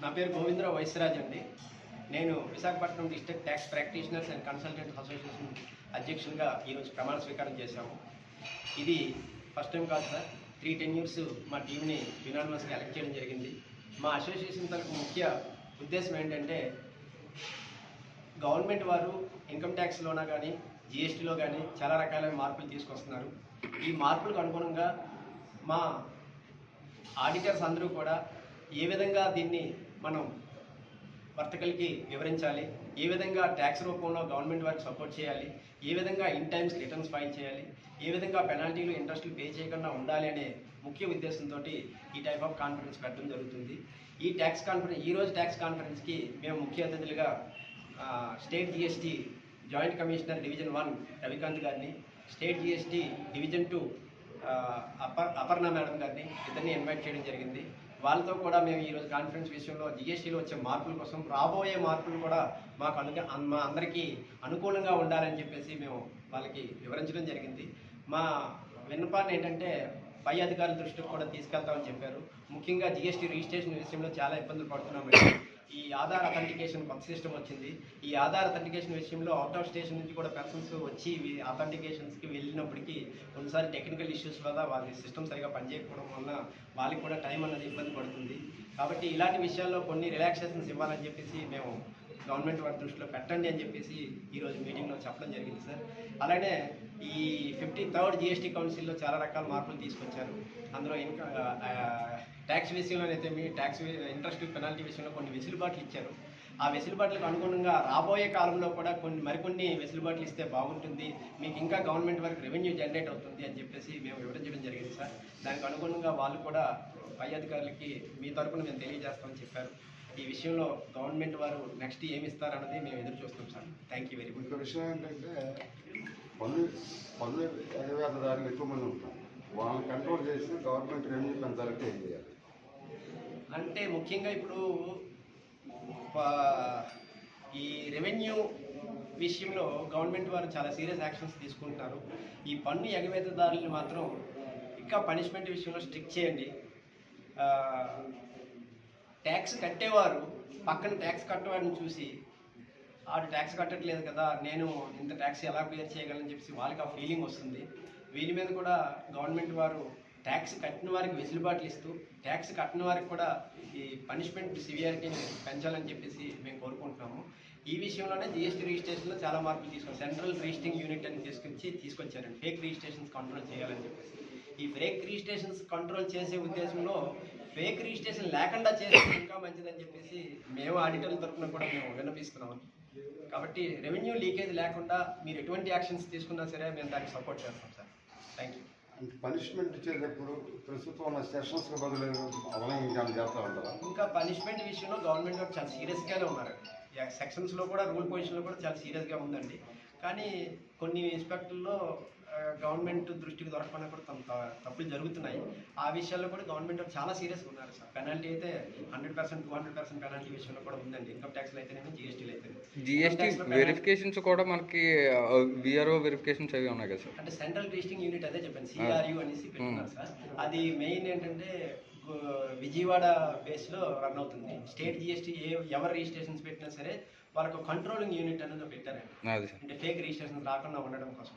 నా పేరు గోవిందరావు వైశ్యరాజ్ అండి. నేను Visakhapatnam district tax practitioners and consultants association అధ్యక్షునిగా ఈరోజు ప్రమాణ స్వీకారం చేశాము. ఇది ఫస్ట్ టైం కాదు సార్. 3 tenures మా టీంని యునానిమస్గా ఎలక్ట్ చేయడం జరిగింది. మా అసోసియేషన్ తరఫు ముఖ్య ఉద్దేశం ఏంటంటే, గవర్నమెంట్ వారు ఇన్కమ్ ట్యాక్స్లోనా కానీ జిఎస్టీలో కానీ చాలా రకాలైన మార్పులు తీసుకొస్తున్నారు. ఈ మార్పులకు అనుగుణంగా మా ఆడిటర్స్ అందరూ కూడా ఏ విధంగా దీన్ని మనం వర్తకులకి వివరించాలి, ఏ విధంగా ట్యాక్స్ రూపంలో గవర్నమెంట్ వారికి సపోర్ట్ చేయాలి, ఏ విధంగా ఇన్ టైమ్స్ రిటర్న్స్ ఫైల్ చేయాలి, ఏ విధంగా పెనాల్టీలు ఇంట్రెస్ట్లు పే చేయకుండా ఉండాలి అనే ముఖ్య ఉద్దేశంతో ఈ టైప్ ఆఫ్ కాన్ఫరెన్స్ పెట్టడం జరుగుతుంది. ఈరోజు ట్యాక్స్ కాన్ఫరెన్స్కి మేము ముఖ్య అతిథులుగా state GST joint commissioner division 1 Ravikanth గారిని, state GST division 2 Aparna madam గారిని ఇద్దరిని ఇన్వైట్ చేయడం జరిగింది. వాళ్ళతో కూడా మేము ఈరోజు కాన్ఫరెన్స్ విషయంలో జిఎస్టీలో వచ్చే మార్పుల కోసం, రాబోయే మార్పులు కూడా మా అందరికీ అనుకూలంగా ఉండాలని చెప్పేసి మేము వాళ్ళకి వివరించడం జరిగింది. మా విన్నపాన్ని ఏంటంటే పై అధికారుల దృష్టికి కూడా తీసుకెళ్తామని చెప్పారు. ముఖ్యంగా జిఎస్టీ రిజిస్ట్రేషన్ విషయంలో చాలా ఇబ్బందులు పడుతున్నామండి. ఈ ఆధార్ అథెంటికేషన్ కొత్త సిస్టమ్ వచ్చింది. ఈ ఆధార్ అథెంటికేషన్ విషయంలో అవుట్ ఆఫ్ స్టేషన్ నుంచి కూడా పర్సన్స్ వచ్చి అథెంటికేషన్స్కి వెళ్ళినప్పటికీ కొన్నిసార్లు టెక్నికల్ ఇష్యూస్ వల్ల వాళ్ళ సిస్టమ్ సరిగా పనిచేయకపోవడం వల్ల వాళ్ళకి కూడా టైం అన్నది ఇబ్బంది పడుతుంది. కాబట్టి ఇలాంటి విషయాల్లో కొన్ని రిలాక్సేషన్స్ ఇవ్వాలని చెప్పేసి మేము గవర్నమెంట్ వారి దృష్టిలో పెట్టండి అని చెప్పేసి ఈరోజు మీటింగ్లో చెప్పడం జరిగింది సార్. అలానే ఈ 53rd జిఎస్టీ కౌన్సిల్లో చాలా రకాల మార్పులు తీసుకొచ్చారు. అందులో ఇంకా ట్యాక్స్ విషయంలోనైతే ట్యాక్స్ ఇంట్రెస్ట్ పెనాల్టీ విషయంలో కొన్ని వెసులుబాట్లు ఇచ్చారు. ఆ వెసులుబాట్లకు అనుగుణంగా రాబోయే కాలంలో కూడా మరికొన్ని వెసులుబాట్లు ఇస్తే బాగుంటుంది, మీకు ఇంకా గవర్నమెంట్ వరకు రెవెన్యూ జనరేట్ అవుతుంది అని చెప్పేసి మేము వివరించడం జరిగింది సార్. దానికి అనుగుణంగా వాళ్ళు కూడా పై అధికారులకి మీ తరపున మేము తెలియజేస్తామని చెప్పారు. ఈ విషయంలో గవర్నమెంట్ వారు నెక్స్ట్ ఏమి ఇస్తారన్నది మేము ఎదురు చూస్తాం sir. Thank you very much. ఇంకో విషయం ఏంటంటే పన్ను ఎగవేతదారులు ఎక్కువ మంది ఉంటారు. వాళ్ళని కంట్రోల్ చేసి గవర్నమెంట్ రెవెన్యూ పెంచాలంటే ఏం చేయాలి అంటే, ముఖ్యంగా ఇప్పుడు ఈ రెవెన్యూ విషయంలో గవర్నమెంట్ వారు చాలా సీరియస్ యాక్షన్స్ తీసుకుంటున్నారు. ఈ పన్ను ఎగవేతదారులను మాత్రం ఇంకా పనిష్మెంట్ విషయంలో స్ట్రిక్ట్ చేయండి. ట్యాక్స్ కట్టేవారు పక్కన ట్యాక్స్ కట్టేవాడిని చూసి ఆడు ట్యాక్స్ కట్టట్లేదు కదా, నేను ఇంత ట్యాక్స్ ఎలా క్లియర్ చేయగలని చెప్పేసి వాళ్ళకి ఆ ఫీలింగ్ వస్తుంది. వీళ్ళ మీద కూడా గవర్నమెంట్ వారు ట్యాక్స్ కట్టిన వారికి వెసులుబాట్లు ఇస్తూ ట్యాక్స్ కట్టిన వారికి కూడా ఈ పనిష్మెంట్ సివియారిటీని పెంచాలని చెప్పేసి మేము కోరుకుంటున్నాము. ఈ విషయంలోనే జిఎస్టీ రిజిస్ట్రేషన్లో చాలా మార్పులు తీసుకొచ్చారు. సెంట్రల్ రిజిస్ట్రింగ్ యూనిట్ అని తీసుకొచ్చారండి. ఫేక్ రిజిస్ట్రేషన్స్ కంట్రోల్ చేయాలని చెప్పేసి. ఈ ఫేక్ రిజిస్ట్రేషన్స్ కంట్రోల్ చేసే ఉద్దేశంలో ఫేక్ రిజిస్ట్రేషన్ లేకుండా చేస్తే ఇంకా మంచిదని చెప్పేసి మేము ఆడిటర్ల తరఫున కూడా మేము విన్నపిస్తున్నాము. కాబట్టి రెవెన్యూ లీకేజ్ లేకుండా మీరు ఎటువంటి యాక్షన్స్ తీసుకున్నా సరే మేము దానికి సపోర్ట్ చేస్తాం సార్. Thank you. పనిష్మెంట్ ఇచ్చేటప్పుడు ప్రస్తుతం ఉన్న సెషన్స్కి బదులు అవలంబించాలని చేస్తూ ఉంటారా? ఇంకా పనిష్మెంట్ విషయంలో గవర్నమెంట్ వారు చాలా సీరియస్గానే ఉన్నారు. సెక్షన్స్లో కూడా రూల్ పొజిషన్లో కూడా చాలా సీరియస్గా ఉందండి. కానీ కొన్ని ఇన్స్పెక్టర్లో గవర్నమెంట్ దృష్టికి దొరకకుండా కూడా తప్పులు జరుగుతున్నాయి. ఆ విషయాల్లో కూడా గవర్నమెంట్ చాలా సీరియస్గా ఉన్నారు సార్. పెనాల్టీ అయితే 100%, 200% పెనాల్టీ విషయంలో కూడా ఉందండి. ఇన్కమ్ ట్యాక్స్లో అయితేనేమి, జిఎస్టీలో అయితే. జిఎస్టీ వెరిఫికేషన్స్ కూడా మనకి విఆర్ఓ వెరిఫికేషన్స్ అవి ఉన్నాయి కదా సార్. అంటే సెంట్రల్ రిజిస్ట్రింగ్ యూనిట్ అదే చెప్పండి, సిఆర్యు అనేసి పెట్టున్నారు సార్. అది మెయిన్ ఏంటంటే విజయవాడ బేస్లో రన్ అవుతుంది. స్టేట్ జిఎస్టీ ఎవరు రిజిస్ట్రేషన్స్ పెట్టినా సరే వాళ్ళకు కంట్రోలింగ్ యూనిట్ అనేది పెట్టారండి. అంటే ఫేక్ రిజిస్ట్రేషన్స్ రాకుండా ఉండడం కోసం.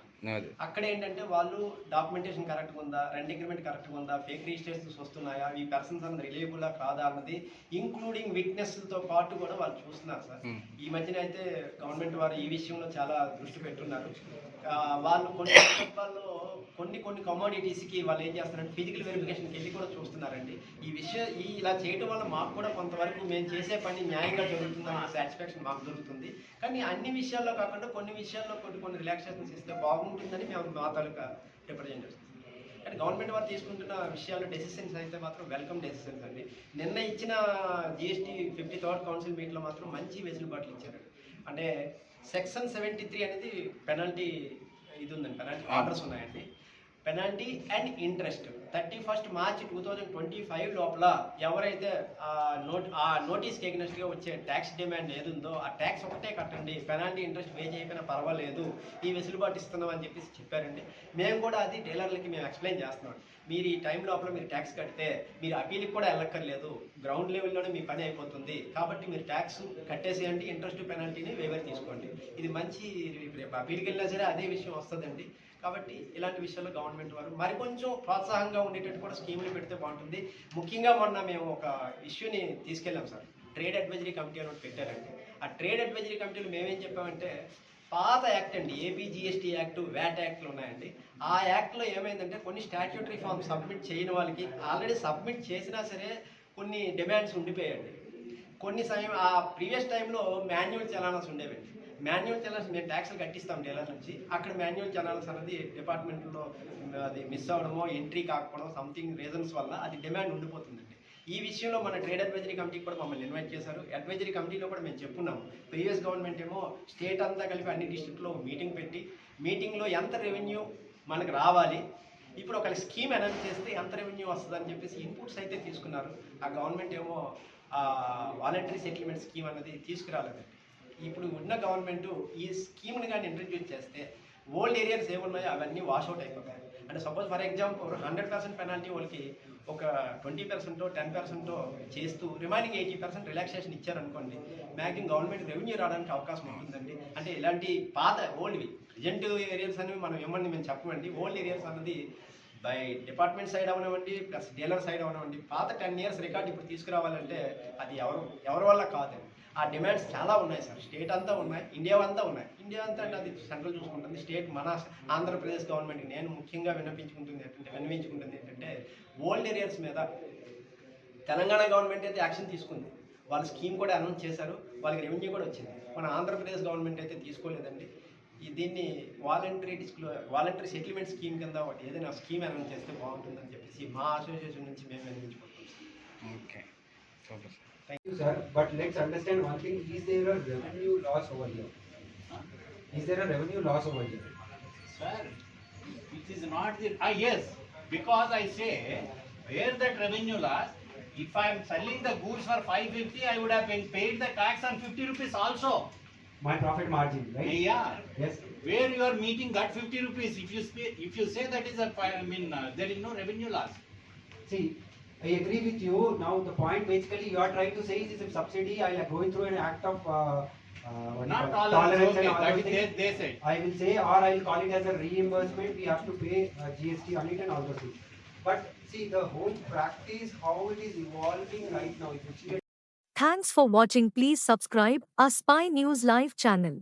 అక్కడ ఏంటంటే వాళ్ళు డాక్యుమెంటేషన్ కరెక్ట్గా ఉందా, రెంట్ అగ్రిమెంట్ కరెక్ట్గా ఉందా, ఫేక్ రిజిస్ట్రేషన్స్ వస్తున్నాయా, ఈ పర్సన్స్ అన్నది రిలేబుల్లా కాదా అన్నది ఇంక్లూడింగ్ విట్నెస్లతో పాటు కూడా వాళ్ళు చూస్తున్నారు సార్. ఈ మధ్యన అయితే గవర్నమెంట్ వారు ఈ విషయంలో చాలా దృష్టి పెట్టున్నారు. వాళ్ళు కొన్ని సందర్భాల్లో కొన్ని కమోడిటీస్కి వాళ్ళు ఏం చేస్తారంటే ఫిజికల్ వెరిఫికేషన్కి వెళ్ళి కూడా చూస్తున్నారండి. ఇలా చేయడం వల్ల మాకు కూడా కొంతవరకు మేము చేసే పని న్యాయంగా జరుగుతుందన్న సాటిస్ఫాక్షన్ మాకు దొరుకుతుంది. కానీ అన్ని విషయాల్లో కాకుండా కొన్ని విషయాల్లో కొన్ని రిలాక్సేషన్స్ ఇస్తే బాగుంటుందని మేము మా తాలూకా రిప్రజెంట్ చేస్తాం. కానీ గవర్నమెంట్ వారు తీసుకుంటున్న విషయాల్లో డెసిషన్స్ అయితే మాత్రం వెల్కమ్ డెసిషన్స్ అండి. నిన్న ఇచ్చిన జిఎస్టీ 53rd కౌన్సిల్ మీట్లో మాత్రం మంచి వెసులుబాట్లు ఇచ్చారండి. అంటే సెక్షన్ 73 అనేది పెనాల్టీ ఇది ఉందండి, పెనాల్టీ ఆర్డర్స్ ఉన్నాయండి. Penalty and interest 31st March 2025 లోపల ఎవరైతే ఆ నోటీస్కి ఎగ్నెస్ట్గా వచ్చే ట్యాక్స్ డిమాండ్ ఏది ఉందో ఆ ట్యాక్స్ ఒకటే కట్టండి, పెనాల్టీ ఇంట్రెస్ట్ పే చేయకపోయినా పర్వాలేదు, ఈ వెసులుబాటు ఇస్తున్నాం అని చెప్పేసి చెప్పారండి. మేము కూడా అది డీలర్లకి మేము ఎక్స్ప్లెయిన్ చేస్తున్నాం. మీరు ఈ టైం లోపల మీరు ట్యాక్స్ కడితే మీరు అపీల్కి కూడా వెళ్ళక్కర్లేదు, గ్రౌండ్ లెవెల్లోనే మీ పని అయిపోతుంది, కాబట్టి మీరు ట్యాక్స్ కట్టేసేయండి, ఇంట్రెస్ట్ పెనాల్టీని వేవర్ తీసుకోండి. ఇది మంచి, రేపు అపీల్కి వెళ్ళినా సరే అదే విషయం వస్తుందండి. కాబట్టి ఇలాంటి విషయాల్లో గవర్నమెంట్ వారు మరి కొంచెం ప్రోత్సాహంగా ఉండేటట్టు కూడా స్కీములు పెడితే బాగుంటుంది. ముఖ్యంగా మొన్న మేము ఒక ఇష్యూని తీసుకెళ్ళాం సార్, ట్రేడ్ అడ్వైజరీ కమిటీ అని ఒకటి పెట్టారండి. ఆ ట్రేడ్ అడ్వైజరీ కమిటీలో మేమేం చెప్పామంటే, పాత యాక్ట్ అండి, ఏపీ జిఎస్టీ యాక్ట్, వ్యాట్ యాక్ట్లు ఉన్నాయండి. ఆ యాక్ట్లో ఏమైందంటే కొన్ని స్టాట్యూటరీ ఫామ్ సబ్మిట్ చేయని వాళ్ళకి ఆల్రెడీ సబ్మిట్ చేసినా సరే కొన్ని డిమాండ్స్ ఉండిపోయాయండి. కొన్ని సమయం ఆ ప్రీవియస్ టైంలో మాన్యువల్ చలానాస్ ఉండేవండి. మాన్యువల్ చలాన్స్ మేము ట్యాక్స్లు కట్టిస్తాం డీలర్ నుంచి, అక్కడ మాన్యువల్ చలాన్స్ అనేది డిపార్ట్మెంట్లో అది మిస్ అవ్వడమో, ఎంట్రీ కాకపోవడం, సంథింగ్ రీజన్స్ వల్ల అది డిమాండ్ ఉండిపోతుందండి. ఈ విషయంలో మన ట్రేడ్ అడ్వైజరీ కమిటీకి కూడా మమ్మల్ని ఇన్వైట్ చేశారు. అడ్వైజరీ కమిటీలో కూడా మేము చెప్పున్నాము, ప్రీవియస్ గవర్నమెంట్ ఏమో స్టేట్ అంతా కలిపి అన్ని డిస్ట్రిక్ట్లో మీటింగ్ పెట్టి, మీటింగ్లో ఎంత రెవెన్యూ మనకు రావాలి, ఇప్పుడు ఒక స్కీమ్ అనౌన్స్ చేస్తే ఎంత రెవెన్యూ వస్తుందని చెప్పేసి ఇన్పుట్స్ అయితే తీసుకున్నారు. ఆ గవర్నమెంట్ ఏమో వాలంటరీ సెటిల్మెంట్ స్కీమ్ అనేది తీసుకురాలేదండి. ఇప్పుడు ఉన్న గవర్నమెంట్ ఈ స్కీమ్ని కానీ ఇంట్రడ్యూస్ చేస్తే ఓల్డ్ ఏరియాస్ ఏమున్నాయో అవన్నీ వాష్అవుట్ అయిపోతాయి. అంటే సపోజ్ ఫర్ ఎగ్జాంపుల్ 100% పెనాల్టీ వాళ్ళకి ఒక 20%, 10% చేస్తూ రిమైనింగ్ 80% రిలాక్సేషన్ ఇచ్చారనుకోండి, మ్యాక్సిమం గవర్నమెంట్ రెవెన్యూ రావడానికి అవకాశం ఉంటుందండి. అంటే ఇలాంటి పాత ఓల్డ్వి ప్రజెంట్ ఏరియాస్ అనేవి మనం ఏమని మేము చెప్పమండి. ఓల్డ్ ఏరియాస్ అన్నది బై డిపార్ట్మెంట్ సైడ్ అవనివ్వండి, ప్లస్ డీలర్ సైడ్ అవనివ్వండి, పాత 10 years రికార్డ్ ఇప్పుడు తీసుకురావాలంటే అది ఎవరి వల్ల కాదండి. ఆ డిమాండ్స్ చాలా ఉన్నాయి సార్, స్టేట్ అంతా ఉన్నాయి, ఇండియా అంతా ఉన్నాయి. ఇండియా అంతా అంటే అది సెంట్రల్ చూసుకుంటుంది, స్టేట్ మన ఆంధ్రప్రదేశ్ గవర్నమెంట్కి నేను ముఖ్యంగా విన్నవించుకుంటుంది ఏంటంటే ఓల్డ్ ఏరియాస్ మీద తెలంగాణ గవర్నమెంట్ అయితే యాక్షన్ తీసుకుంది, వాళ్ళ స్కీమ్ కూడా అనౌన్స్ చేశారు, వాళ్ళకి రెవెన్యూ కూడా వచ్చింది. మన ఆంధ్రప్రదేశ్ గవర్నమెంట్ అయితే తీసుకోలేదండి. దీన్ని వాలంటరీ సెటిల్మెంట్ స్కీమ్ కింద ఒకటి ఏదైనా స్కీమ్ అనౌన్స్ చేస్తే బాగుంటుందని చెప్పేసి మా అసోసియేషన్ నుంచి మేము విన్నవించుకుంటాం. Okay, super sir. Thank you, sir. But let's understand one thing. Is there a revenue loss over here? Is there a revenue loss over here? Sir, it is not the, yes, because I say, where that revenue loss, if I am selling the goods for 550, I would have been paid the tax on 50 rupees also. My profit margin, right? Yeah. Yes. Where you are meeting that 50 rupees, if you say that is a, there is no revenue loss. See, I agree with you. Now the point basically you are trying to say is a subsidy. I am going through an act of Not all, tolerance okay, and all that those is things. they said. I will say, or I will call it as a reimbursement. We have to pay GST on it and all those things. But see, the whole practice, how it is evolving right now. If you see Thanks for watching. Please subscribe our Spy News Live channel.